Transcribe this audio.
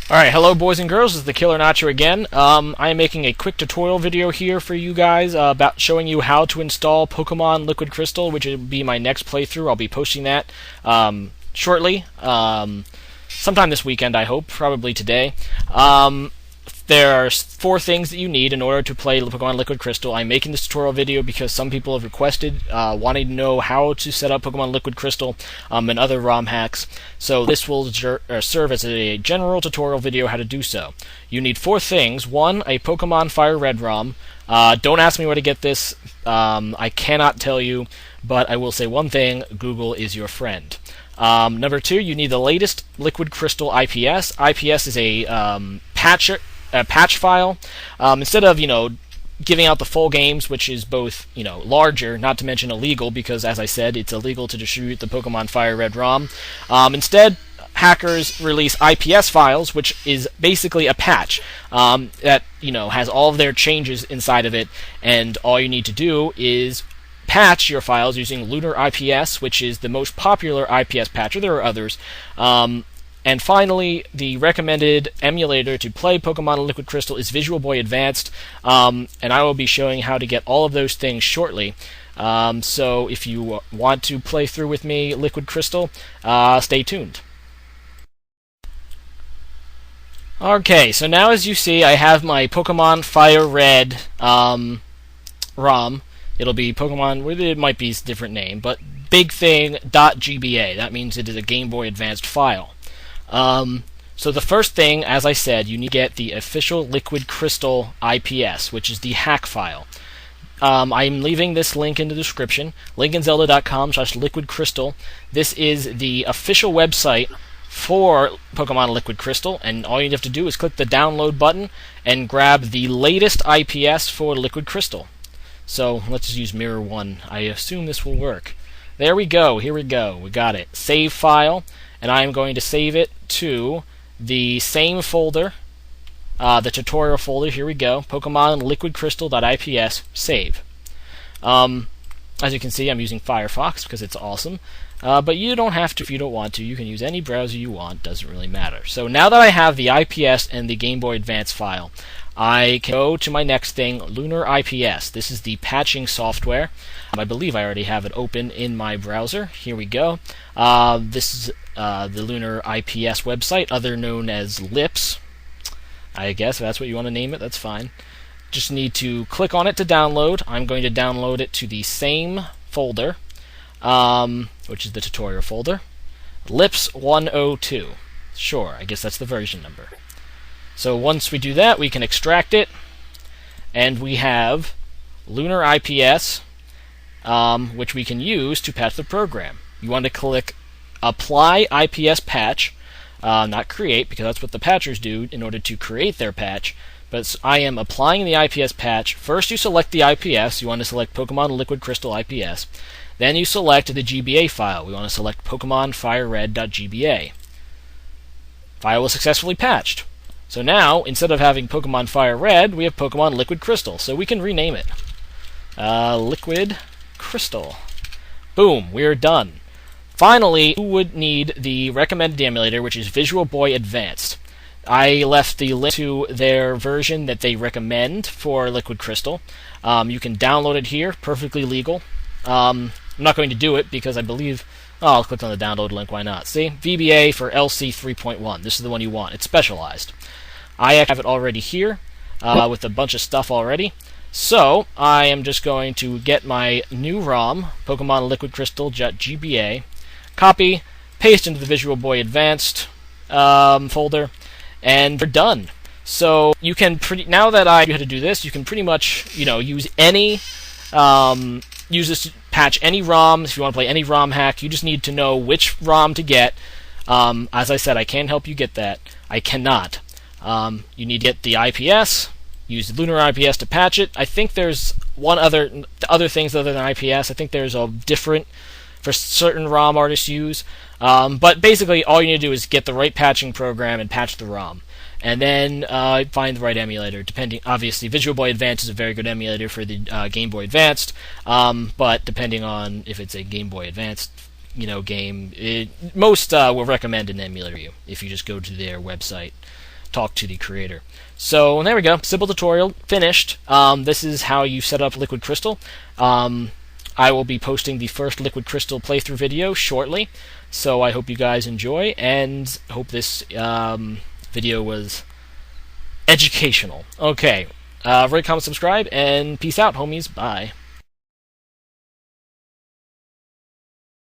Alright, hello boys and girls, this is TheKillerNacho again. I am making a quick tutorial video here for you guys about showing you how to install Pokemon Liquid Crystal, which will be my next playthrough. I'll be posting that shortly, sometime this weekend I hope, probably today. There are 4 things that you need in order to play Pokemon Liquid Crystal. I'm making this tutorial video because some people have requested wanting to know how to set up Pokemon Liquid Crystal and other ROM hacks. So this will serve as a general tutorial video how to do so. You need 4 things. 1, a Pokemon Fire Red Rom. Don't ask me where to get this. I cannot tell you, but I will say one thing: Google is your friend. Number 2, you need the latest Liquid Crystal IPS. IPS is a patch file. Instead of giving out the full games, which is both larger, not to mention illegal, because as I said, it's illegal to distribute the Pokemon Fire Red ROM. Instead, hackers release IPS files, which is basically a patch that has all of their changes inside of it, and all you need to do is patch your files using Lunar IPS, which is the most popular IPS patcher. There are others. And finally, the recommended emulator to play Pokemon Liquid Crystal is Visual Boy Advanced, and I will be showing how to get all of those things shortly. So if you want to play through with me Liquid Crystal, stay tuned. Okay, so now as you see, I have my Pokemon Fire Red ROM. It'll be Pokemon, it might be a different name, but bigthing.gba. That means it is a Game Boy Advanced file. So the first thing, as I said, you need to get the official Liquid Crystal IPS, which is the hack file. I'm leaving this link in the description, linkinzelda.com/liquidcrystal. This is the official website for Pokemon Liquid Crystal, and all you have to do is click the download button and grab the latest IPS for Liquid Crystal. So let's just use Mirror 1. I assume this will work. There we go. Here we go. We got it. Save file. And I am going to save it to the same folder, the tutorial folder. Here we go, Pokemon Liquid Crystal.ips, save. As you can see, I'm using Firefox because it's awesome. But you don't have to if you don't want to. You can use any browser you want, doesn't really matter. So now that I have the IPS and the Game Boy Advance file, I can go to my next thing, Lunar IPS. This is the patching software. I believe I already have it open in my browser. Here we go. This is the Lunar IPS website, other known as LIPS. I guess if that's what you want to name it, that's fine. Just need to click on it to download. I'm going to download it to the same folder, which is the tutorial folder. LIPS 102. Sure, I guess that's the version number. So once we do that, we can extract it, and we have Lunar IPS, which we can use to patch the program. You want to click Apply IPS Patch, not Create, because that's what the patchers do in order to create their patch. But I am applying the IPS patch. First you select the IPS. You want to select Pokemon Liquid Crystal IPS. Then you select the GBA file. We want to select Pokemon FireRed.gba. File was successfully patched. So now, instead of having Pokemon Fire Red, we have Pokemon Liquid Crystal. So we can rename it. Liquid Crystal. Boom, we're done. Finally, you would need the recommended emulator, which is Visual Boy Advanced. I left the link to their version that they recommend for Liquid Crystal. You can download it here, perfectly legal. I'm not going to do it because I believe... Oh, I'll click on the download link, why not? See? VBA for LC 3.1. This is the one you want. It's specialized. I have it already here with a bunch of stuff already. So, I am just going to get my new ROM, Pokemon Liquid Crystal.gba, copy, paste into the Visual Boy Advanced folder, and we're done. So, you can now that I know how to do this, you can pretty much, use any... use this to patch any ROMs. If you want to play any ROM hack, you just need to know which ROM to get. As I said, I can help you get that. I cannot. You need to get the IPS, use Lunar IPS to patch it. I think there's other things other than IPS. I think there's a different for certain ROM artists use. But basically, all you need to do is get the right patching program and patch the ROM. And then find the right emulator. Obviously, Visual Boy Advance is a very good emulator for the Game Boy Advanced, but depending on if it's a Game Boy Advanced game, most will recommend an emulator if you just go to their website. talk to the creator. So there we go, simple tutorial, finished. This is how you set up Liquid Crystal. I will be posting the first Liquid Crystal playthrough video shortly, so I hope you guys enjoy, and hope this video was educational. Okay, rate, comment, subscribe, and peace out, homies. Bye.